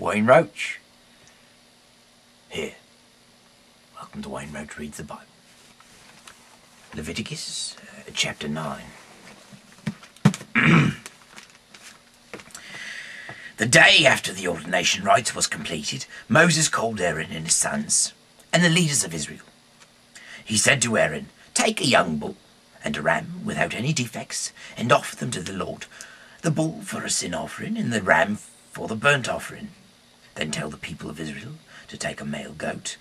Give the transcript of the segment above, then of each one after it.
Wayne Roach. Here. Welcome to Wayne Roach Reads the Bible. Leviticus Chapter 9. The day after the ordination rites was completed, Moses called Aaron and his sons, and the leaders of Israel. He said to Aaron, "Take a young bull and a ram without any defects, and offer them to the Lord, the bull for a sin offering, and the ram for the burnt offering. Then tell the people of Israel to take a male goat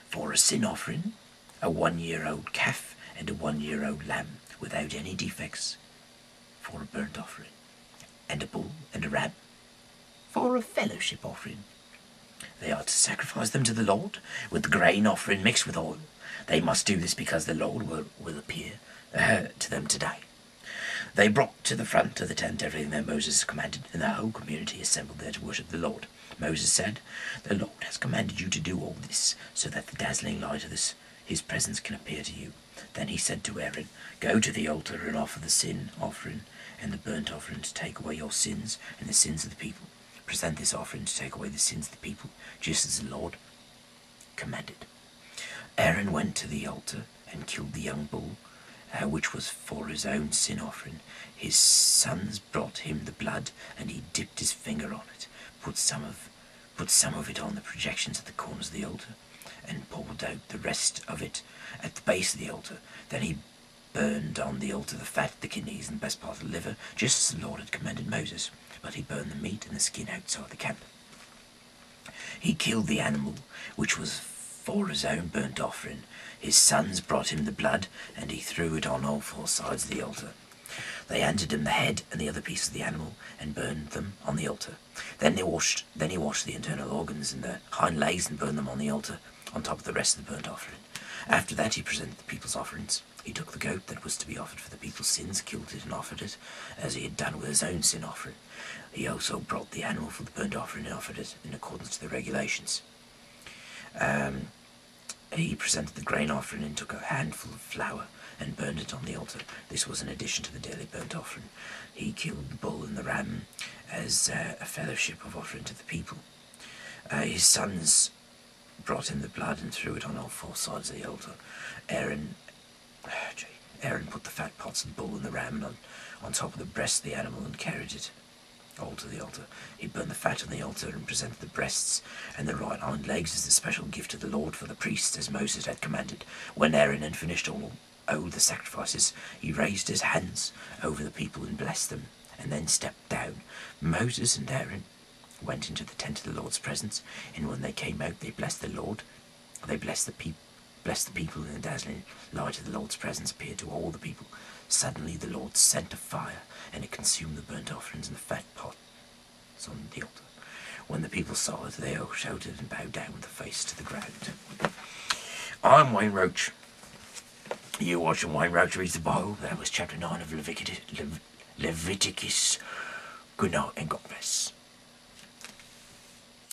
for a sin offering, a 1-year-old calf, and a 1-year-old lamb without any defects for a burnt offering, and a bull and a ram for a fellowship offering. They are to sacrifice them to the Lord with the grain offering mixed with oil. They must do this because the Lord will appear to them today." They brought to the front of the tent everything that Moses commanded, and the whole community assembled there to worship the Lord. Moses said, "The Lord has commanded you to do all this, so that the dazzling light of his presence can appear to you." Then he said to Aaron, "Go to the altar and offer the sin offering and the burnt offering to take away your sins and the sins of the people. Present this offering to take away the sins of the people, just as the Lord commanded." Aaron went to the altar and killed the young bull, which was for his own sin offering. His sons brought him the blood, and he dipped his finger on it, put some of it on the projections at the corners of the altar, and poured out the rest of it at the base of the altar. Then he burned on the altar the fat, the kidneys, and the best part of the liver, just as the Lord had commanded Moses. But he burned the meat and the skin outside the camp. He killed the animal, which was for his own burnt offering. His sons brought him the blood, and he threw it on all 4 sides of the altar. They handed him the head and the other pieces of the animal, and burned them on the altar. Then he washed the internal organs and the hind legs, and burned them on the altar, on top of the rest of the burnt offering. After that he presented the people's offerings. He took the goat that was to be offered for the people's sins, killed it, and offered it, as he had done with his own sin offering. He also brought the animal for the burnt offering and offered it in accordance to the regulations. He presented the grain offering and took a handful of flour and burned it on the altar. This was in addition to the daily burnt offering. He killed the bull and the ram as a fellowship of offering to the people. His sons brought him the blood and threw it on all 4 sides of the altar. Aaron put the fat parts of the bull and the ram on top of the breast of the animal and carried it all to the altar. He burned the fat on the altar and presented the breasts and the right hind legs as a special gift to the Lord for the priests, as Moses had commanded. When Aaron had finished all the sacrifices, he raised his hands over the people and blessed them, and then stepped down. Moses and Aaron went into the tent of the Lord's presence, and when they came out, they blessed the Lord. They blessed the people, and the dazzling light of the Lord's presence appeared to all the people. Suddenly the Lord sent a fire, and it consumed the burnt offerings and the fat pots on the altar. When the people saw it, they all shouted and bowed down with the face to the ground. I'm Wayne Roach. You're watching Wayne Roach Reads the Bible. That was chapter 9 of Leviticus. Good night and God bless.